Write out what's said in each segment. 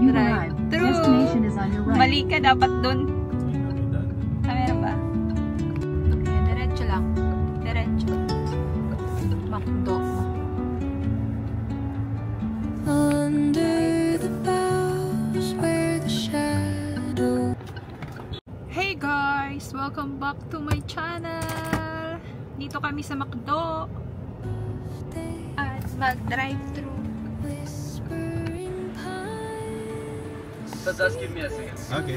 You've arrived. Destination is on your right. Mali ka, dapat dun. Meron ba? Ayan, diretso lang. Diretso. Makdo. Hey guys! Welcome back to my channel! Dito kami sa McDo. At mag-drive-thru. So just give me a second. Okay.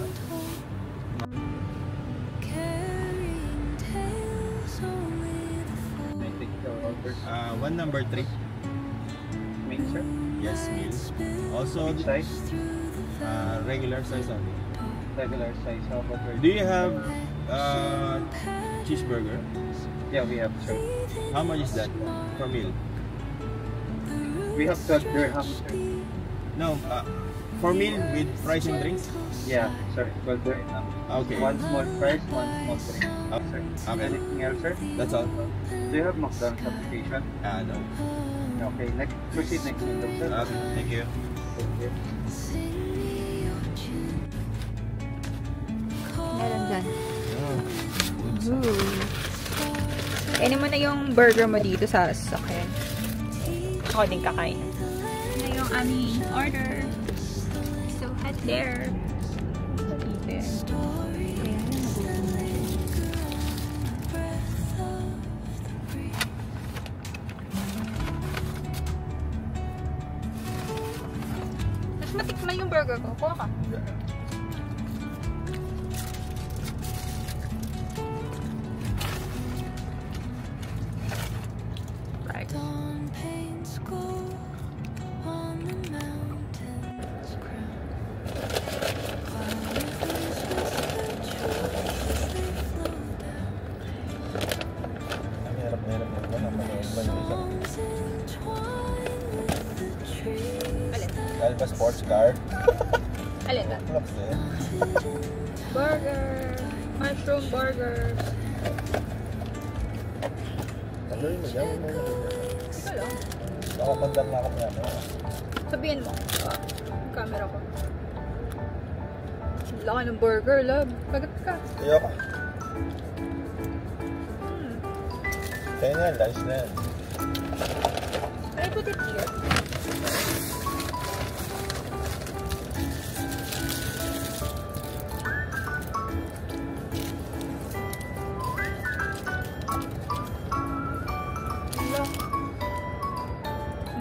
I think your order. One number 3. Meal, sir? Yes, meal. Also, Which size? regular size only. Regular size. How about Do you have cheeseburger? Yeah, we have, sir. How much is that per meal? We have 12 dirhams, sir. No, for meal with fries and drinks? Yeah, sir. 12 dirhams. Okay. One small fries, one small drink. Sir. Okay. Anything else, sir? That's all. Do you have McDonald's application? No. Okay, next, proceed next window, sir. Okay, thank you. Thank you. Meron dyan. Oh. Kainin mo na yung burger mo dito sa sasakyan. Ako din kakain. Ito yung aming order. So, head there. Dito yan. Ayan, nagutom na yun. Mas matikman yung burger ko. Kuha ka. Alba sports car. Alin ba? Burger. Mushroom burgers. Ito lang. Nakapandang na ako niya. Sabihin mo. Camera ko. Laki ng burger, love. Pagat ka. Ayoko. Kaya nga, lunch na yan. I put it here.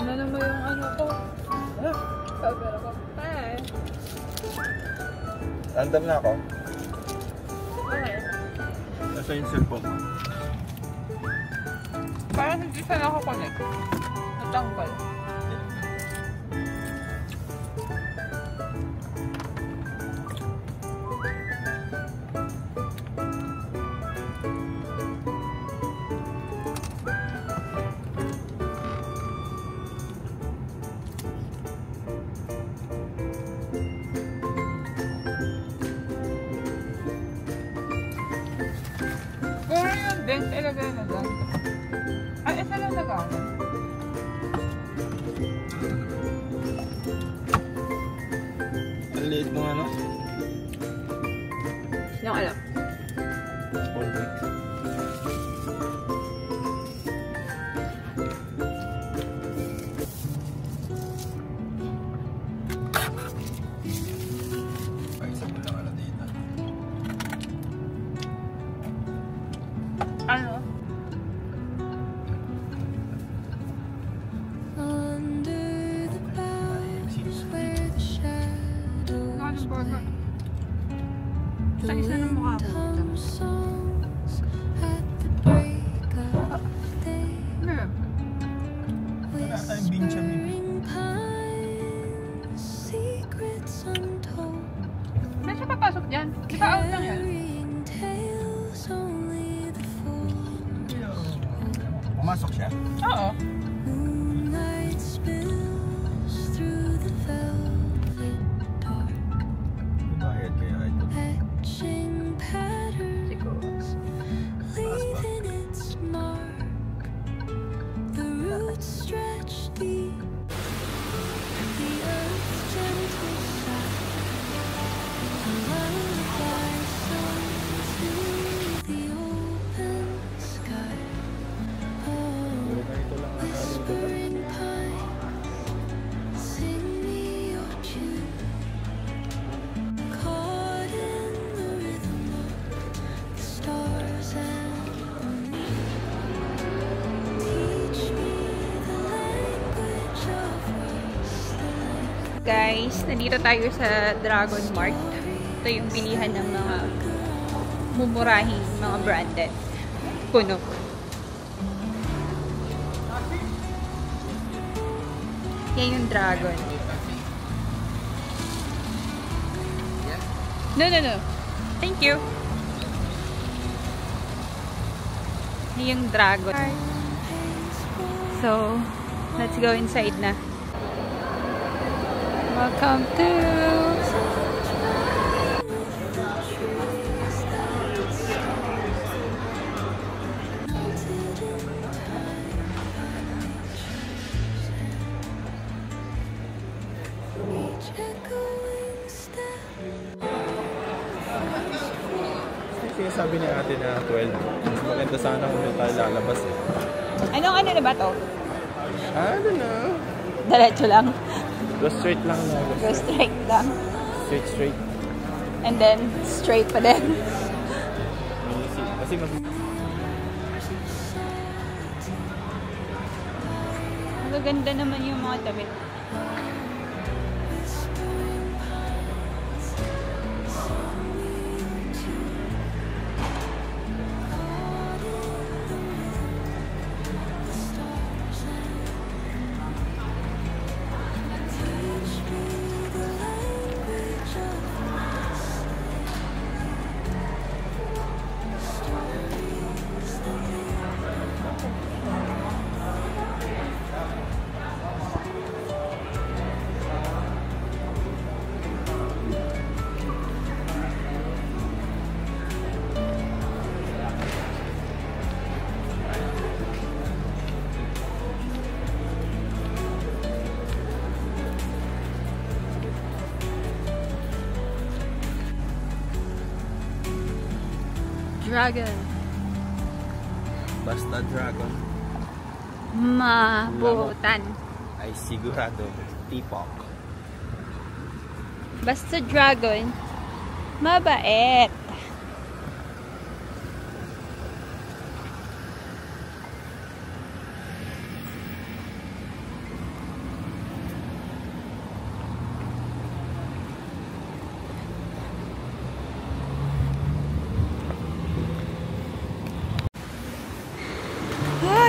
Ano naman yung ano ko? Camera ko. Hi. Random na ako. Okay. Nasa yung cellphone mo. Parang hindi siya nakakonect. Natanggal. Kaya yung dent ilagay na dyan. Ay, isa lang nag-awan. Ang liit nung ano? Yung alam. Small brick. Ay, isa mo lang alam dito. Ano? Ano burger? Sa isa ng mukha ko. Ano? Wala tayong bincha bibi. Saan siya papasok dyan? Di ba out lang yan? Pumasok siya? Oo. Bayad kaya ito. Siguro. Stretch deep, the earth's gentle Guys, nandito tayo sa Dragon Mart. Ito yung bilihan ng mga mumurahing mga branded. Puno. Yan yung Dragon. No. Thank you. Yan yung Dragon. So, let's go inside na. Welcome to Sabi ni ate na 12. Mas maganda sana kung doon tayo lalabas eh. Anong ano na ba to? Ano na? Diretso lang. Go straight lang na. Go straight lang. Straight. And then, straight pa din. Kasi Magaganda naman yung mga damit. Dragon. basta dragon. Mabutan. Ay sigurado. Tipok. Basta dragon, mabait.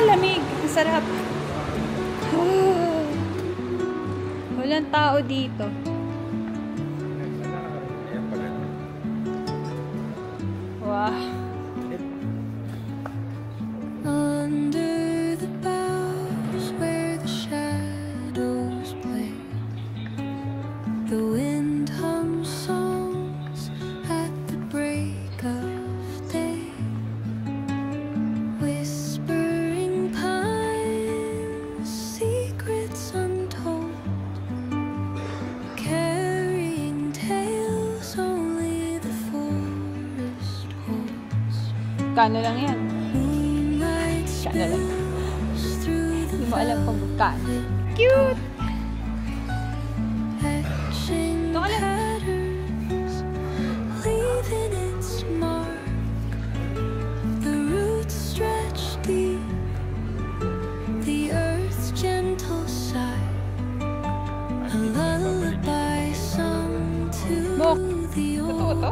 Lamig. Ang sarap. Walang tao dito. Wow. Under the boughs where the shadows play, the wind hums songs at the break of day. Kano lang yan? Kano lang. Hindi mo alam kung magkano. Cute! Ito ka lang. Mok! Totoo to?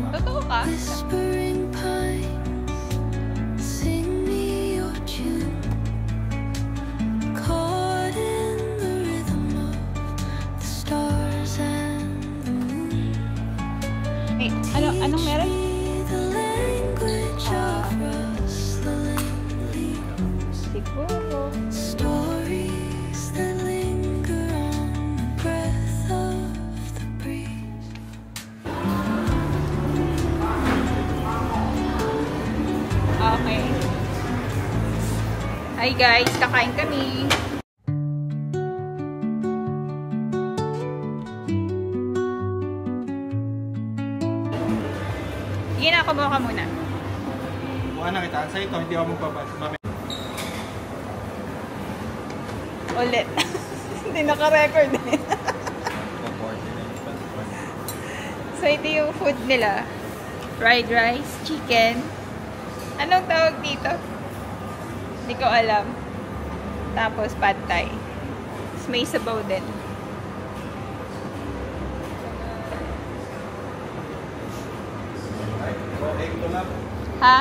Totoo ka? Whispering pines, sing me your tune. Caught in the rhythm of the stars and the moon. Eh, anong meron? The language of rustling leaves. Siguro. Stories that linger on the breath of the breeze. Okay. Hi guys, kakain kami. Sige na, kumuha ka muna. Mukha na kita. Sa ito, hindi ako magpapag. Ulit. Hindi naka-record eh. So ito yung food nila. Fried rice, chicken. Anong tawag dito? Hindi ko alam. Tapos pad thai. may sabaw din. Ha?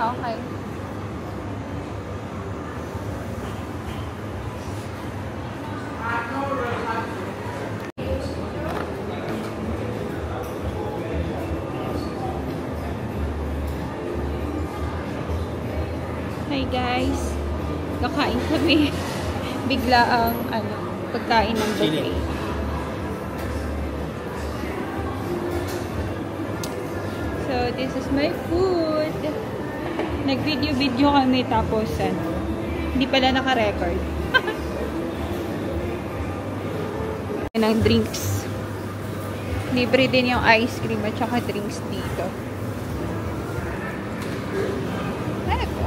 Okay. Hi guys. Kakain kami. Bigla ang pagkain ng buffet. So, this is my food. Nag-video kami tapos hindi pala naka-record. Ng drinks. Libre din yung ice cream at saka drinks dito. Ano to?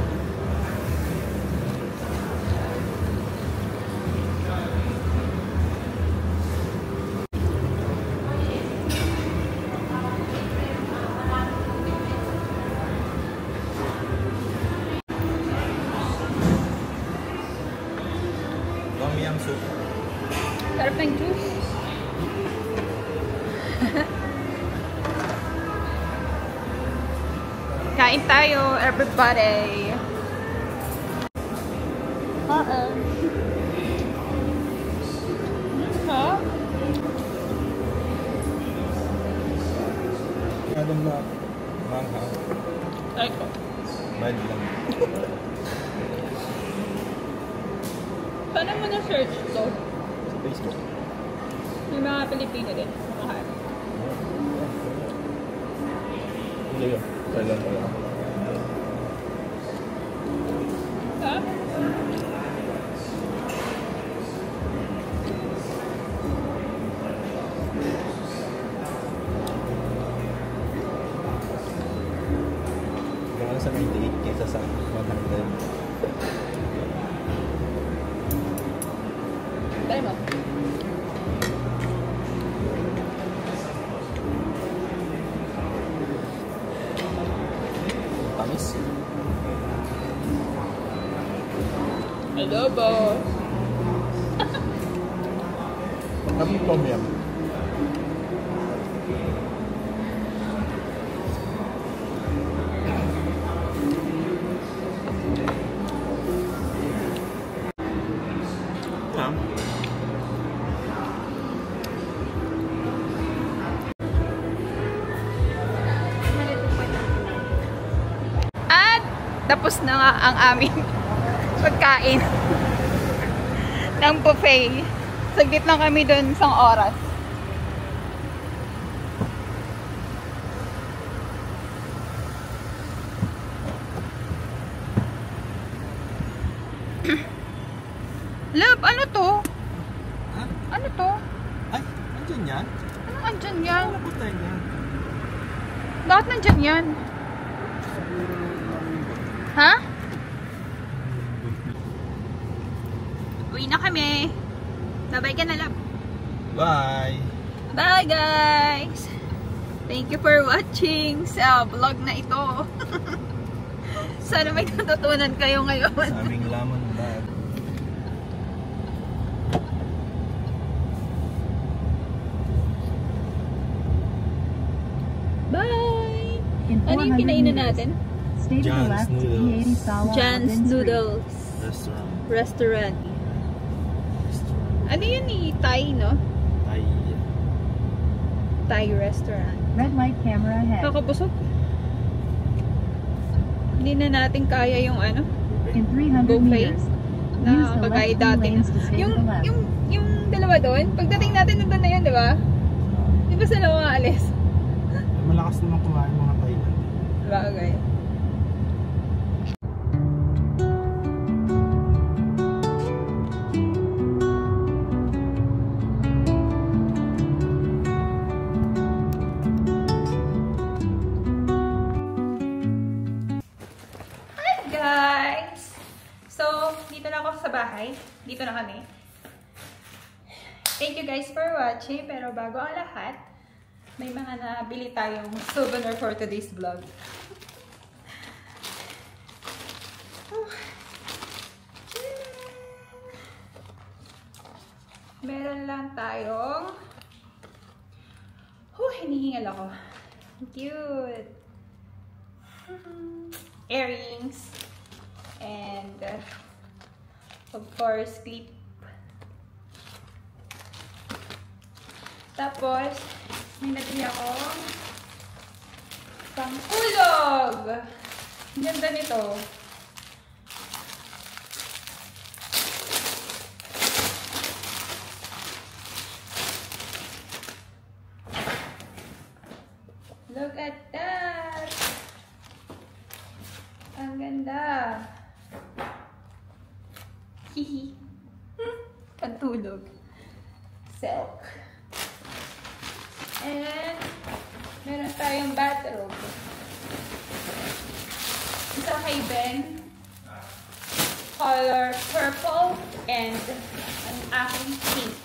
Tom yum soup. Sarap ng juice. Kain tayo, everybody. Ha? Masyadong na manghang. Ay ko. Bad lang. Paano mo na-search to? Sa Facebook. May mga Pilipino din. Kumakain. Hindi yun. Kailan ko lang. Ha? Gano'n sa 98 kaysa sa 100. Tayo mo. Tamis. Adobo. Kami tom yum. At tapos na nga ang aming pagkain ng buffet. Saglit lang kami doon isang oras. Love, ano to? Ha? Ano to? Ay, andyan yan? Ano andyan yan? Ano po tayo yan? Lahat nandyan yan. Ha? Uwi na kami. Bye-bye ka na, love. Bye! Bye, guys! Thank you for watching sa vlog na ito. Sana may natutunan kayo ngayon. Sa aming lemon bag. Bye! In Ano yung 400 kinainan meters, natin? stay to the John's left to Noodles. E80 Sawa John's Ogden Street. Noodles Restaurant. Restaurant. Ano yun eh? Thai, no? Ay, Thai restaurant. Red light camera ahead. Kakabusog. Hindi na natin kaya yung ano, In 300 buffet meters, use na the kagaya left two dati. lanes to stay to the left. Yung dalawa doon, pagdating natin nandun na yun, di ba? Di ba sila mga alis? malakas naman kumain mga Thailand. Bagay. Hi guys! So, dito na ako sa bahay. Dito na kami. Thank you guys for watching. Pero bago ang lahat, may mga nabili tayong souvenir for today's vlog. Meron lang tayong hinihingal ako. Cute! Earrings. And, of course, clip. Tapos, may nabili ako pangkulog. Ang ganda nito. Look at that! Ang ganda. Hihi. Pantulog. Silk. And, meron tayong bathrobe. Isa kay Ben. Color purple. And, ang aking pink.